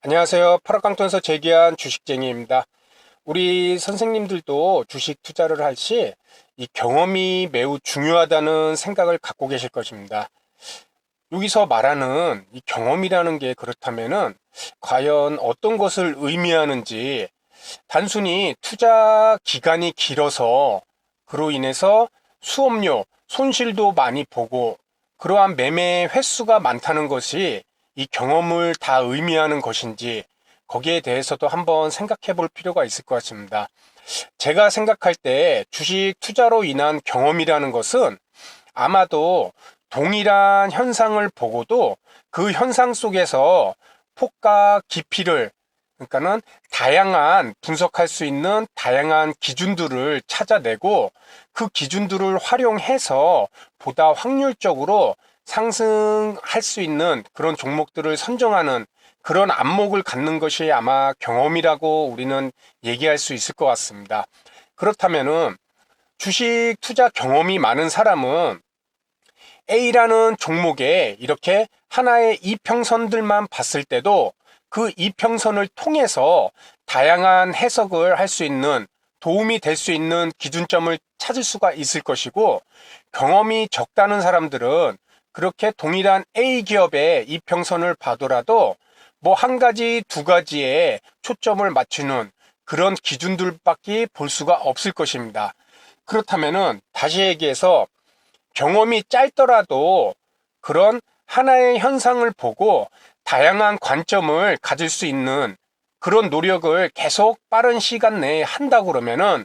안녕하세요. 파락강통에서 재기한 주식쟁이입니다. 우리 선생님들도 주식 투자를 할 시 이 경험이 매우 중요하다는 생각을 갖고 계실 것입니다. 여기서 말하는 이 경험이라는 게 그렇다면은 과연 어떤 것을 의미하는지, 단순히 투자 기간이 길어서 그로 인해서 수업료, 손실도 많이 보고 그러한 매매 횟수가 많다는 것이 이 경험을 다 의미하는 것인지, 거기에 대해서도 한번 생각해 볼 필요가 있을 것 같습니다. 제가 생각할 때 주식 투자로 인한 경험이라는 것은 아마도 동일한 현상을 보고도 그 현상 속에서 폭과 깊이를, 그러니까는 다양한 분석할 수 있는 다양한 기준들을 찾아내고 그 기준들을 활용해서 보다 확률적으로 상승할 수 있는 그런 종목들을 선정하는 그런 안목을 갖는 것이 아마 경험이라고 우리는 얘기할 수 있을 것 같습니다. 그렇다면은 주식 투자 경험이 많은 사람은 A라는 종목에 이렇게 하나의 이평선들만 봤을 때도 그 이평선을 통해서 다양한 해석을 할 수 있는, 도움이 될 수 있는 기준점을 찾을 수가 있을 것이고, 경험이 적다는 사람들은 그렇게 동일한 A 기업의 이평선을 봐더라도 뭐 한 가지, 두 가지에 초점을 맞추는 그런 기준들밖에 볼 수가 없을 것입니다. 그렇다면은 다시 얘기해서 경험이 짧더라도 그런 하나의 현상을 보고 다양한 관점을 가질 수 있는 그런 노력을 계속 빠른 시간 내에 한다 그러면은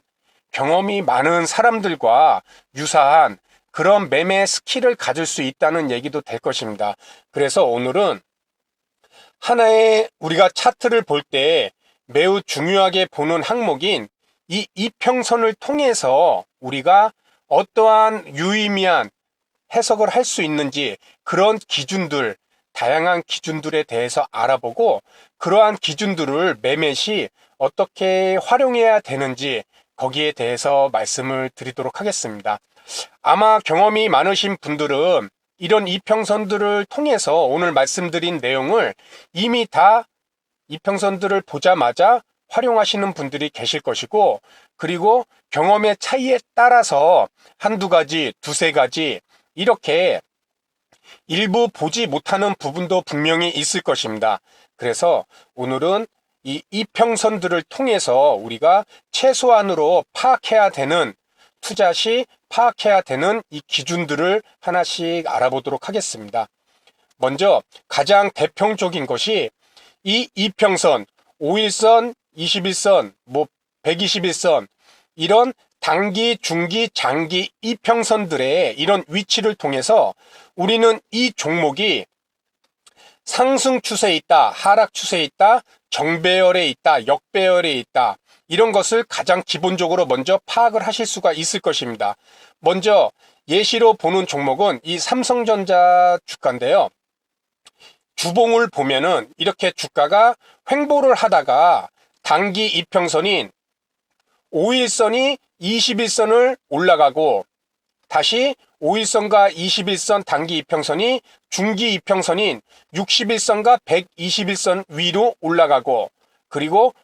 경험이 많은 사람들과 유사한 그런 매매 스킬을 가질 수 있다는 얘기도 될 것입니다. 그래서 오늘은 하나의 우리가 차트를 볼 때 매우 중요하게 보는 항목인 이 이평선을 통해서 우리가 어떠한 유의미한 해석을 할 수 있는지, 그런 기준들, 다양한 기준들에 대해서 알아보고 그러한 기준들을 매매 시 어떻게 활용해야 되는지, 거기에 대해서 말씀을 드리도록 하겠습니다. 아마 경험이 많으신 분들은 이런 이평선들을 통해서 오늘 말씀드린 내용을 이미 다 이평선들을 보자마자 활용하시는 분들이 계실 것이고, 그리고 경험의 차이에 따라서 한두 가지, 두세 가지 이렇게 일부 보지 못하는 부분도 분명히 있을 것입니다. 그래서 오늘은 이 이평선들을 통해서 우리가 최소한으로 파악해야 되는, 투자 시 파악해야 되는 이 기준들을 하나씩 알아보도록 하겠습니다. 먼저 가장 대표적인 것이 이 이평선, 5일선, 21선, 121선, 이런 단기, 중기, 장기 이평선들의 이런 위치를 통해서 우리는 이 종목이 상승 추세에 있다, 하락 추세에 있다, 정배열에 있다, 역배열에 있다, 이런 것을 가장 기본적으로 먼저 파악을 하실 수가 있을 것입니다. 먼저 예시로 보는 종목은 이 삼성전자 주가인데요. 주봉을 보면은 이렇게 주가가 횡보를 하다가 단기 이평선인 5일선이 21선을 올라가고, 다시 5일선과 21선 단기 이평선이 중기 이평선인 61선과 121선 위로 올라가고, 그리고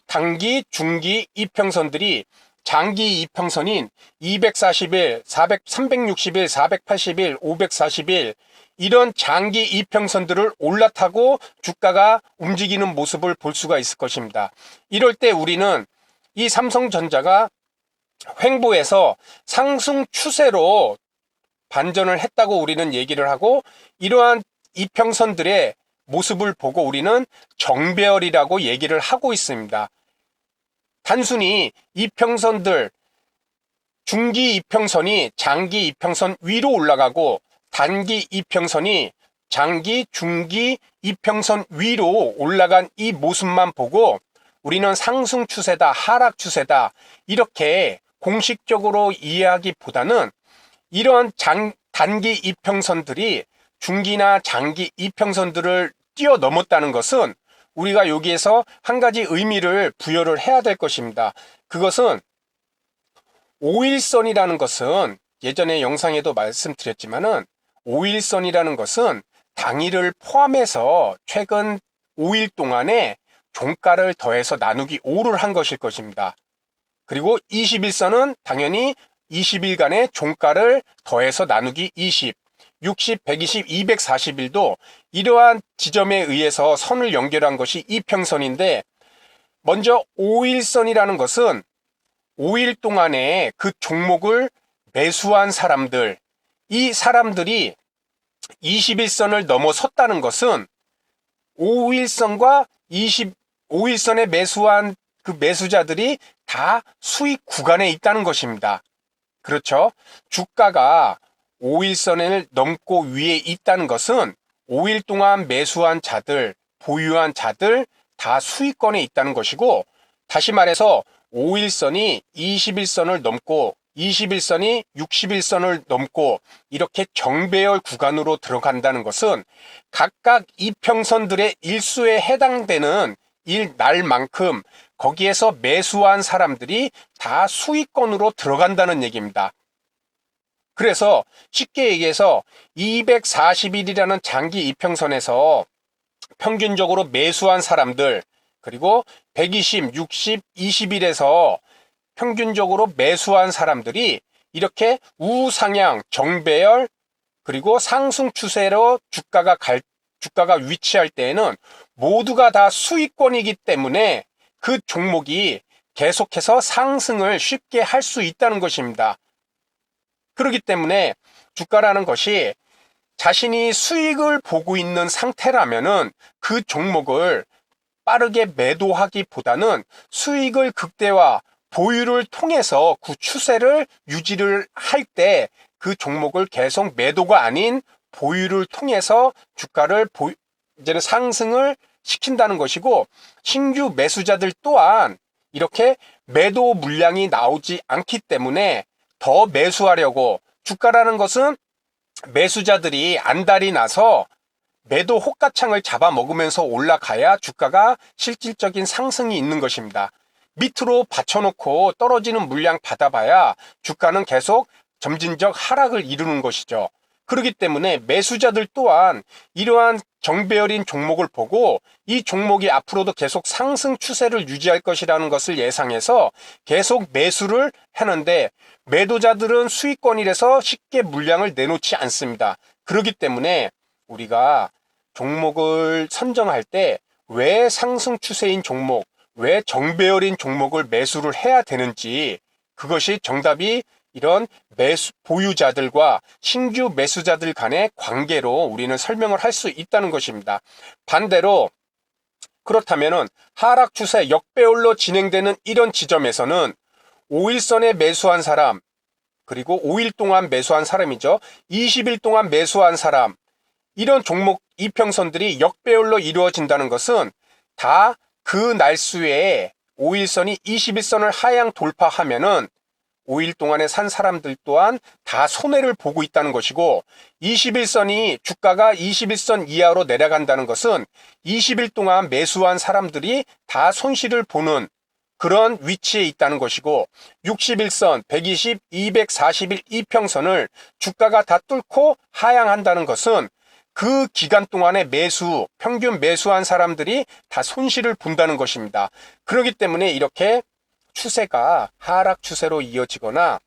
단기, 중기 이평선들이 장기 이평선인 241, 361, 481, 541, 이런 장기 이평선들을 올라타고 주가가 움직이는 모습을 볼 수가 있을 것입니다. 이럴 때 우리는 이 삼성전자가 횡보해서 상승 추세로 반전을 했다고 우리는 얘기를 하고, 이러한 이평선들의 모습을 보고 우리는 정배열이라고 얘기를 하고 있습니다. 단순히 이평선들, 중기 이평선이 장기 이평선 위로 올라가고 단기 이평선이 장기, 중기 이평선 위로 올라간 이 모습만 보고 우리는 상승 추세다, 하락 추세다, 이렇게 공식적으로 이해하기보다는 이런 단기 이평선들이 중기나 장기 이평선들을 뛰어넘었다는 것은 우리가 여기에서 한 가지 의미를 부여를 해야 될 것입니다. 그것은 5일선이라는 것은, 예전에 영상에도 말씀드렸지만은 5일선이라는 것은 당일을 포함해서 최근 5일 동안에 종가를 더해서 나누기 5를 한 것일 것입니다. 그리고 21선은 당연히 20일간의 종가를 더해서 나누기 20, 60, 120, 240일도 이러한 지점에 의해서 선을 연결한 것이 이평선인데, 먼저 5일선이라는 것은 5일 동안에 그 종목을 매수한 사람들, 이 사람들이 21선을 넘어섰다는 것은 5일선과 25일선에 매수한 그 매수자들이 다 수익 구간에 있다는 것입니다. 그렇죠? 주가가 5일선을 넘고 위에 있다는 것은 5일 동안 매수한 자들, 보유한 자들 다 수익권에 있다는 것이고, 다시 말해서 5일선이 21선을 넘고 21선이 61선을 넘고 이렇게 정배열 구간으로 들어간다는 것은 각각 이평선들의 일수에 해당되는 날만큼 거기에서 매수한 사람들이 다 수익권으로 들어간다는 얘기입니다. 그래서 쉽게 얘기해서 240일이라는 장기 이평선에서 평균적으로 매수한 사람들, 그리고 120, 60, 20일에서 평균적으로 매수한 사람들이 이렇게 우상향, 정배열, 그리고 상승 추세로 주가가 위치할 때에는 모두가 다 수익권이기 때문에 그 종목이 계속해서 상승을 쉽게 할 수 있다는 것입니다. 그렇기 때문에 주가라는 것이 자신이 수익을 보고 있는 상태라면은 그 종목을 빠르게 매도하기보다는 수익을 극대화, 보유를 통해서 그 추세를 유지를 할 때 그 종목을 계속 매도가 아닌 보유를 통해서 주가를 이제는 상승을 시킨다는 것이고, 신규 매수자들 또한 이렇게 매도 물량이 나오지 않기 때문에 더 매수하려고, 주가라는 것은 매수자들이 안달이 나서 매도 호가창을 잡아먹으면서 올라가야 주가가 실질적인 상승이 있는 것입니다. 밑으로 받쳐놓고 떨어지는 물량 받아봐야 주가는 계속 점진적 하락을 이루는 것이죠. 그렇기 때문에 매수자들 또한 이러한 정배열인 종목을 보고 이 종목이 앞으로도 계속 상승 추세를 유지할 것이라는 것을 예상해서 계속 매수를 하는데, 매도자들은 수익권이라서 쉽게 물량을 내놓지 않습니다. 그렇기 때문에 우리가 종목을 선정할 때 왜 상승 추세인 종목, 왜 정배열인 종목을 매수를 해야 되는지, 그것이 정답이 이런 보유자들과 신규 매수자들 간의 관계로 우리는 설명을 할 수 있다는 것입니다. 반대로 그렇다면은 하락 추세 역배열로 진행되는 이런 지점에서는 5일선에 매수한 사람, 그리고 5일 동안 매수한 사람이죠. 20일 동안 매수한 사람, 이런 종목 이평선들이 역배열로 이루어진다는 것은 다 그 날수에 5일선이 21선을 하향 돌파하면은 5일 동안에 산 사람들 또한 다 손해를 보고 있다는 것이고, 21선이 주가가 21선 이하로 내려간다는 것은 20일 동안 매수한 사람들이 다 손실을 보는 그런 위치에 있다는 것이고, 61선, 120, 240일 이평선을 주가가 다 뚫고 하향한다는 것은 그 기간 동안에 평균 매수한 사람들이 다 손실을 본다는 것입니다. 그렇기 때문에 이렇게 추세가 하락 추세로 이어지거나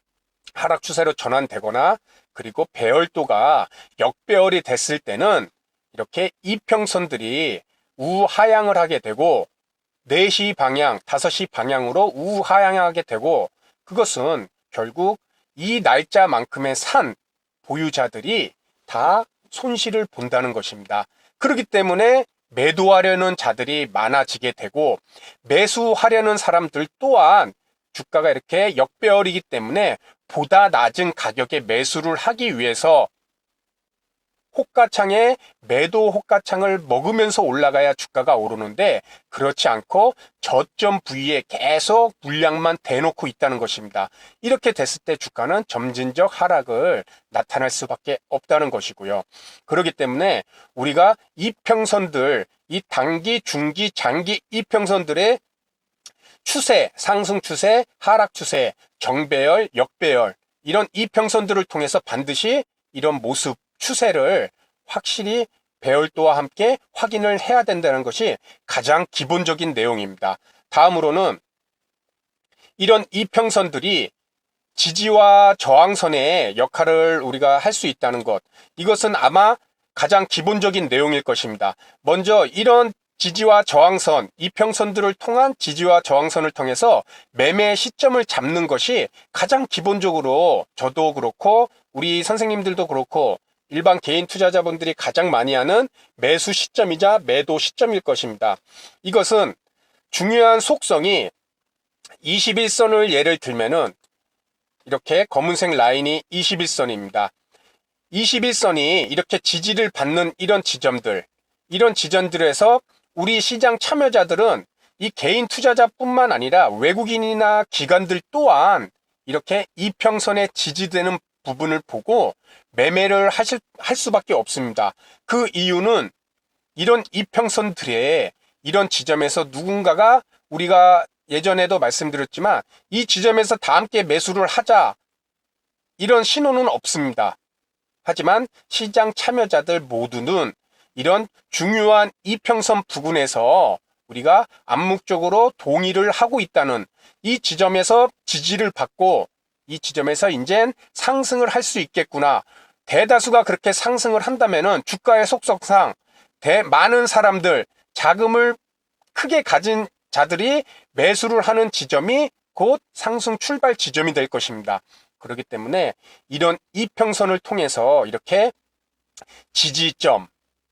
하락 추세로 전환되거나, 그리고 배열도가 역배열이 됐을 때는 이렇게 이평선들이 우하향을 하게 되고 4시 방향, 5시 방향으로 우하향하게 되고, 그것은 결국 이 날짜만큼의 산 보유자들이 다 손실을 본다는 것입니다. 그렇기 때문에 매도하려는 자들이 많아지게 되고, 매수하려는 사람들 또한 주가가 이렇게 역배열이기 때문에 보다 낮은 가격에 매수를 하기 위해서 호가창에 매도 호가창을 먹으면서 올라가야 주가가 오르는데, 그렇지 않고 저점 부위에 계속 물량만 대놓고 있다는 것입니다. 이렇게 됐을 때 주가는 점진적 하락을 나타날 수밖에 없다는 것이고요. 그렇기 때문에 우리가 이평선들, 이 단기, 중기, 장기 이평선들의 추세, 상승 추세, 하락 추세, 정배열, 역배열, 이런 이평선들을 통해서 반드시 이런 모습, 추세를 확실히 배열도와 함께 확인을 해야 된다는 것이 가장 기본적인 내용입니다. 다음으로는 이런 이평선들이 지지와 저항선의 역할을 우리가 할 수 있다는 것. 이것은 아마 가장 기본적인 내용일 것입니다. 먼저 이런 지지와 저항선, 이평선들을 통한 지지와 저항선을 통해서 매매 시점을 잡는 것이 가장 기본적으로 저도 그렇고 우리 선생님들도 그렇고 일반 개인 투자자분들이 가장 많이 하는 매수 시점이자 매도 시점일 것입니다. 이것은 중요한 속성이 21선을 예를 들면은 이렇게 검은색 라인이 21선입니다. 21선이 이렇게 지지를 받는 이런 지점들에서 우리 시장 참여자들은 이 개인 투자자뿐만 아니라 외국인이나 기관들 또한 이렇게 이평선에 지지되는 부분을 보고 매매를 할 수밖에 없습니다. 그 이유는 이런 이평선들의 이런 지점에서 누군가가 우리가 예전에도 말씀드렸지만 이 지점에서 다 함께 매수를 하자 이런 신호는 없습니다. 하지만 시장 참여자들 모두는 이런 중요한 이평선 부근에서 우리가 암묵적으로 동의를 하고 있다는 이 지점에서 지지를 받고 이 지점에서 이젠 상승을 할 수 있겠구나. 대다수가 그렇게 상승을 한다면은 주가의 속성상 많은 사람들, 자금을 크게 가진 자들이 매수를 하는 지점이 곧 상승 출발 지점이 될 것입니다. 그렇기 때문에 이런 이평선을 통해서 이렇게 지지점,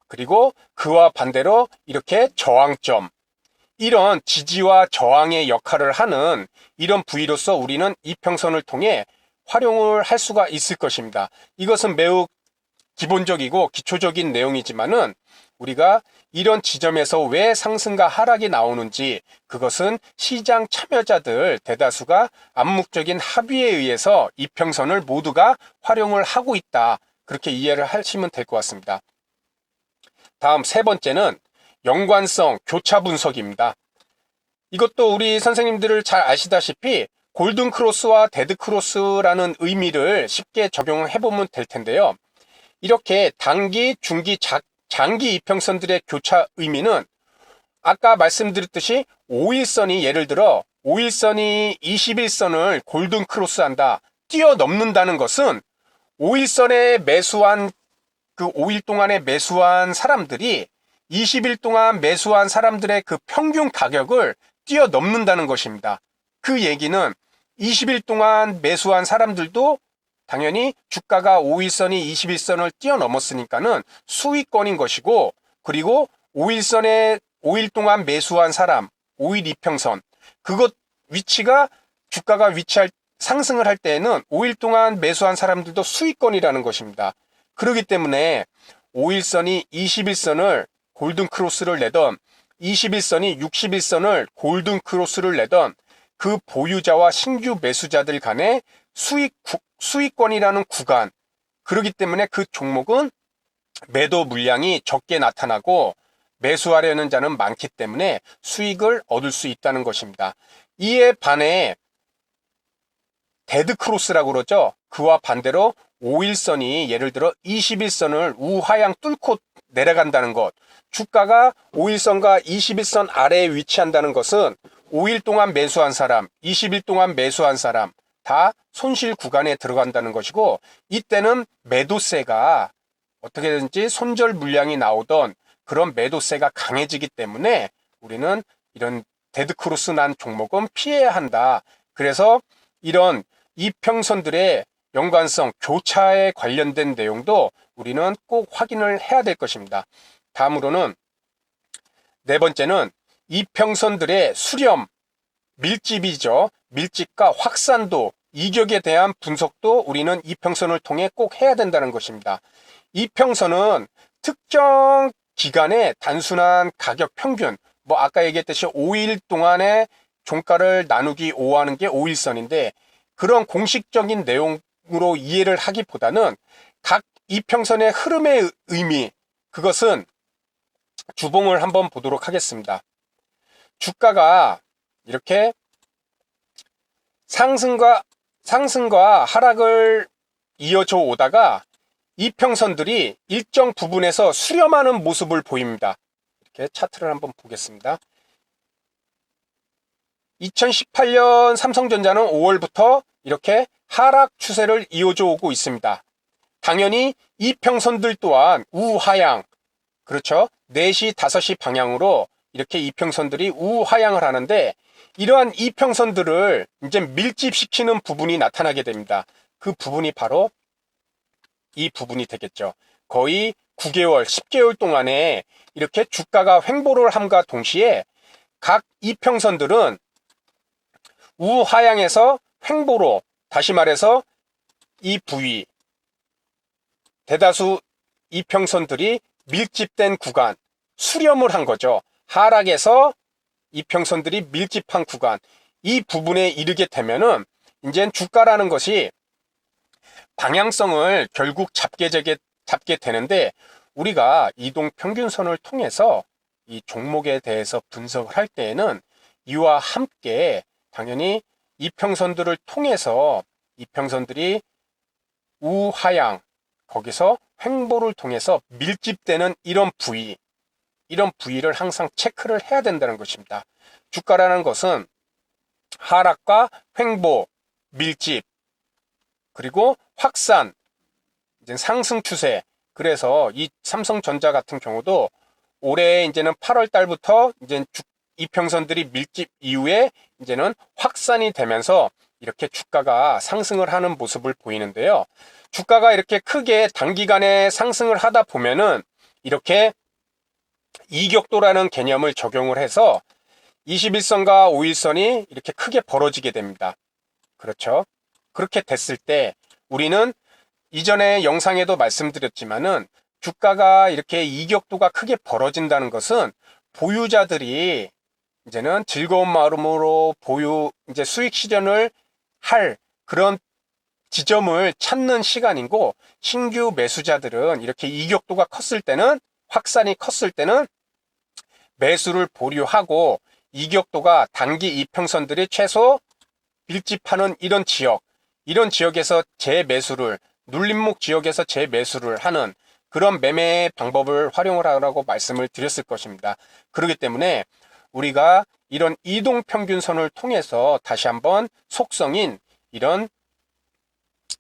그리고 그와 반대로 이렇게 저항점, 이런 지지와 저항의 역할을 하는 이런 부위로서 우리는 이평선을 통해 활용을 할 수가 있을 것입니다. 이것은 매우 기본적이고 기초적인 내용이지만은 우리가 이런 지점에서 왜 상승과 하락이 나오는지 그것은 시장 참여자들 대다수가 암묵적인 합의에 의해서 이평선을 모두가 활용을 하고 있다. 그렇게 이해를 하시면 될 것 같습니다. 다음 세 번째는 연관성 교차 분석입니다. 이것도 우리 선생님들을 잘 아시다시피 골든 크로스와 데드 크로스라는 의미를 쉽게 적용해 보면 될 텐데요. 이렇게 단기, 중기, 장기 이평선들의 교차 의미는 아까 말씀드렸듯이 5일선이 예를 들어 5일선이 21선을 골든 크로스한다, 뛰어넘는다는 것은 5일선에 매수한 그 5일 동안에 매수한 사람들이 20일 동안 매수한 사람들의 그 평균 가격을 뛰어넘는다는 것입니다. 그 얘기는 20일 동안 매수한 사람들도 당연히 주가가 5일선이 21선을 뛰어넘었으니까는 수익권인 것이고, 그리고 5일 동안 매수한 사람, 5일 이평선, 그것 위치가 주가가 상승을 할 때에는 5일 동안 매수한 사람들도 수익권이라는 것입니다. 그렇기 때문에 5일선이 21선을 골든 크로스를 내던 21선이 61선을 골든 크로스를 내던 그 보유자와 신규 매수자들 간의 수익권이라는 구간, 그렇기 때문에 그 종목은 매도 물량이 적게 나타나고 매수하려는 자는 많기 때문에 수익을 얻을 수 있다는 것입니다. 이에 반해 데드 크로스라고 그러죠. 그와 반대로 5일선이 예를 들어 21선을 우하향 뚫고 내려간다는 것, 주가가 5일선과 21선 아래에 위치한다는 것은 5일 동안 매수한 사람, 20일 동안 매수한 사람 다 손실 구간에 들어간다는 것이고, 이때는 매도세가 어떻게든지 손절 물량이 나오던 그런 매도세가 강해지기 때문에 우리는 이런 데드크로스 난 종목은 피해야 한다. 그래서 이런 이평선들의 연관성, 교차에 관련된 내용도 우리는 꼭 확인을 해야 될 것입니다. 다음으로는 네 번째는 이평선들의 수렴, 밀집이죠. 밀집과 확산도, 이격에 대한 분석도 우리는 이평선을 통해 꼭 해야 된다는 것입니다. 이평선은 특정 기간의 단순한 가격 평균, 아까 얘기했듯이 5일 동안의 종가를 나누기 5하는 게 5일선인데 그런 공식적인 내용으로 이해를 하기보다는 각 이평선의 흐름의 의미, 그것은 주봉을 한번 보도록 하겠습니다. 주가가 이렇게 상승과 하락을 이어져 오다가 이평선들이 일정 부분에서 수렴하는 모습을 보입니다. 이렇게 차트를 한번 보겠습니다. 2018년 삼성전자는 5월부터 이렇게 하락 추세를 이어져 오고 있습니다. 당연히 이평선들 또한 우하향, 그렇죠? 4시, 5시 방향으로 이렇게 이평선들이 우하향을 하는데, 이러한 이평선들을 이제 밀집시키는 부분이 나타나게 됩니다. 그 부분이 바로 이 부분이 되겠죠. 거의 9개월, 10개월 동안에 이렇게 주가가 횡보를 함과 동시에 각 이평선들은 우하향에서 횡보로, 다시 말해서 이 부위, 대다수 이평선들이 밀집된 구간, 수렴을 한 거죠. 하락에서 이평선들이 밀집한 구간, 이 부분에 이르게 되면은 이제 주가라는 것이 방향성을 결국 잡게 되는데, 우리가 이동평균선을 통해서 이 종목에 대해서 분석을 할 때에는 이와 함께 당연히 이평선들을 통해서 이평선들이 우하향, 거기서 횡보를 통해서 밀집되는 이런 부위를 항상 체크를 해야 된다는 것입니다. 주가라는 것은 하락과 횡보, 밀집, 그리고 확산, 이제 상승 추세. 그래서 이 삼성전자 같은 경우도 올해 이제는 8월 달부터 이제 이평선들이 밀집 이후에 이제는 확산이 되면서 이렇게 주가가 상승을 하는 모습을 보이는데요. 주가가 이렇게 크게 단기간에 상승을 하다 보면은 이렇게 이격도라는 개념을 적용을 해서 21선과 5일선이 이렇게 크게 벌어지게 됩니다. 그렇죠? 그렇게 됐을 때 우리는 이전에 영상에도 말씀드렸지만은 주가가 이렇게 이격도가 크게 벌어진다는 것은 보유자들이 이제는 즐거운 마음으로 이제 수익 실현을 할 그런 지점을 찾는 시간이고, 신규 매수자들은 이렇게 이격도가 컸을 때는, 확산이 컸을 때는 매수를 보류하고, 이격도가 단기 이평선들이 최소 밀집하는 이런 지역에서 재매수를, 눌림목 지역에서 재매수를 하는 그런 매매 방법을 활용을 하라고 말씀을 드렸을 것입니다. 그렇기 때문에 우리가 이런 이동평균선을 통해서 다시 한번 속성인 이런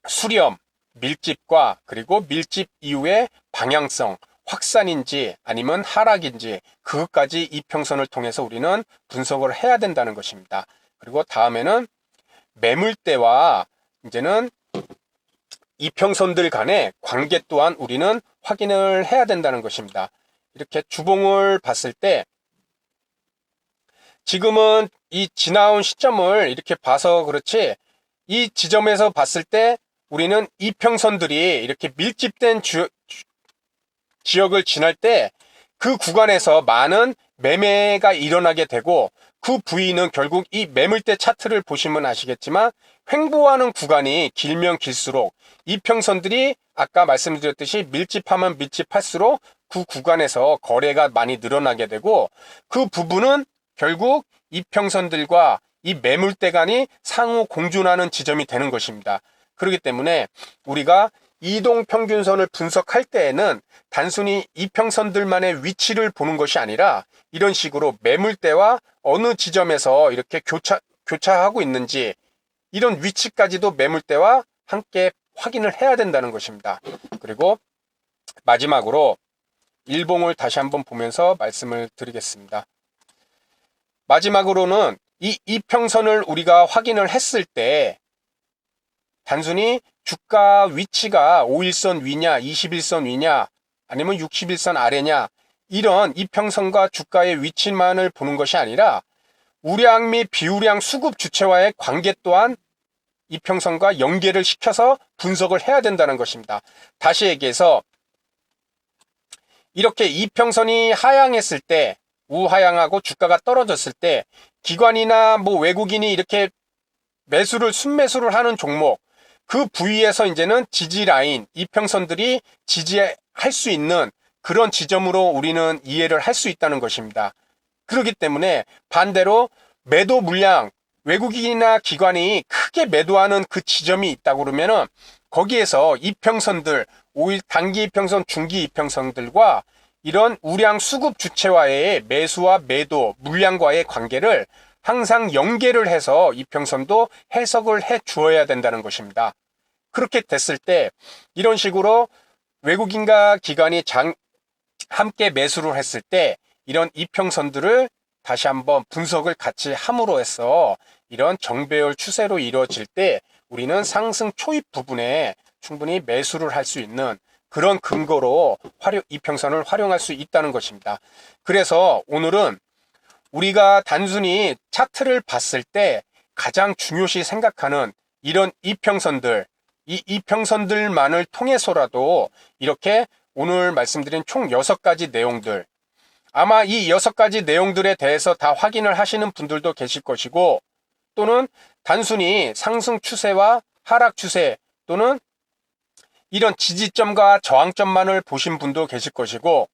수렴, 밀집과 그리고 밀집 이후의 방향성, 확산인지 아니면 하락인지 그것까지 이평선을 통해서 우리는 분석을 해야 된다는 것입니다. 그리고 다음에는 매물대와 이제는 이평선들 간의 관계 또한 우리는 확인을 해야 된다는 것입니다. 이렇게 주봉을 봤을 때 지금은 이 지나온 시점을 이렇게 봐서 그렇지, 이 지점에서 봤을 때 우리는 이평선들이 이렇게 밀집된 지역을 지날 때 그 구간에서 많은 매매가 일어나게 되고, 그 부위는 결국 이 매물대 차트를 보시면 아시겠지만 횡보하는 구간이 길면 길수록 이평선들이 아까 말씀드렸듯이 밀집하면 밀집할수록 그 구간에서 거래가 많이 늘어나게 되고, 그 부분은 결국 이평선들과 이 매물대 간이 상호 공존하는 지점이 되는 것입니다. 그렇기 때문에 우리가 이동평균선을 분석할 때에는 단순히 이평선들만의 위치를 보는 것이 아니라 이런 식으로 매물대와 어느 지점에서 이렇게 교차하고 있는지 이런 위치까지도 매물대와 함께 확인을 해야 된다는 것입니다. 그리고 마지막으로 일봉을 다시 한번 보면서 말씀을 드리겠습니다. 마지막으로는 이 이평선을 우리가 확인을 했을 때 단순히 주가 위치가 5일선 위냐, 21선 위냐, 아니면 61선 아래냐, 이런 이평선과 주가의 위치만을 보는 것이 아니라 우량 및 비우량 수급 주체와의 관계 또한 이평선과 연계를 시켜서 분석을 해야 된다는 것입니다. 다시 얘기해서 이렇게 이평선이 하향했을 때, 우하향하고 주가가 떨어졌을 때 기관이나 뭐 외국인이 이렇게 순매수를 하는 종목, 그 부위에서 이제는 지지 라인, 이평선들이 지지할 수 있는 그런 지점으로 우리는 이해를 할 수 있다는 것입니다. 그렇기 때문에 반대로 매도 물량, 외국인이나 기관이 크게 매도하는 그 지점이 있다고 그러면은 거기에서 이평선들, 단기 이평선, 중기 이평선들과 이런 우량 수급 주체와의 매수와 매도, 물량과의 관계를 항상 연계를 해서 이평선도 해석을 해 주어야 된다는 것입니다. 그렇게 됐을 때 이런 식으로 외국인과 기관이 함께 매수를 했을 때 이런 이평선들을 다시 한번 분석을 같이 함으로 해서 이런 정배열 추세로 이루어질 때 우리는 상승 초입 부분에 충분히 매수를 할 수 있는 그런 근거로 이평선을 활용할 수 있다는 것입니다. 그래서 오늘은 우리가 단순히 차트를 봤을 때 가장 중요시 생각하는 이런 이평선들, 이 이평선들만을 통해서라도 이렇게 오늘 말씀드린 총 6가지 내용들, 아마 이 6가지 내용들에 대해서 다 확인을 하시는 분들도 계실 것이고, 또는 단순히 상승 추세와 하락 추세 또는 이런 지지점과 저항점만을 보신 분도 계실 것이고,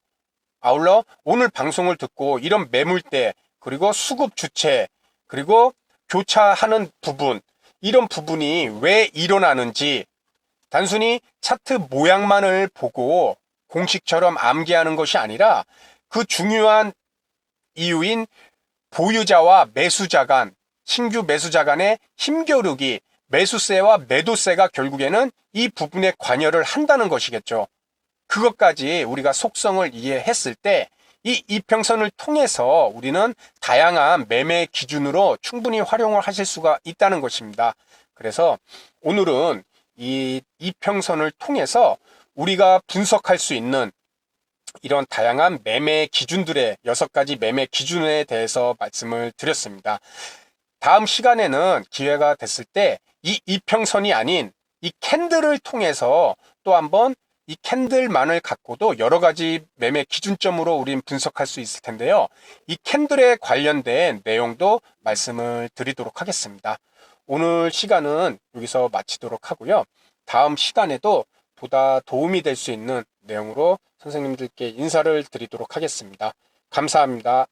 아울러 오늘 방송을 듣고 이런 매물대 그리고 수급 주체 그리고 교차하는 부분, 이런 부분이 왜 일어나는지 단순히 차트 모양만을 보고 공식처럼 암기하는 것이 아니라 그 중요한 이유인 보유자와 매수자 간, 신규 매수자 간의 힘겨루기, 매수세와 매도세가 결국에는 이 부분에 관여를 한다는 것이겠죠. 그것까지 우리가 속성을 이해했을 때 이 이평선을 통해서 우리는 다양한 매매 기준으로 충분히 활용을 하실 수가 있다는 것입니다. 그래서 오늘은 이 이평선을 통해서 우리가 분석할 수 있는 이런 다양한 매매 기준들의 6가지 매매 기준에 대해서 말씀을 드렸습니다. 다음 시간에는 기회가 됐을 때 이 이평선이 아닌 이 캔들을 통해서 또 한번 이 캔들만을 갖고도 여러 가지 매매 기준점으로 우린 분석할 수 있을 텐데요. 이 캔들에 관련된 내용도 말씀을 드리도록 하겠습니다. 오늘 시간은 여기서 마치도록 하고요. 다음 시간에도 보다 도움이 될 수 있는 내용으로 선생님들께 인사를 드리도록 하겠습니다. 감사합니다.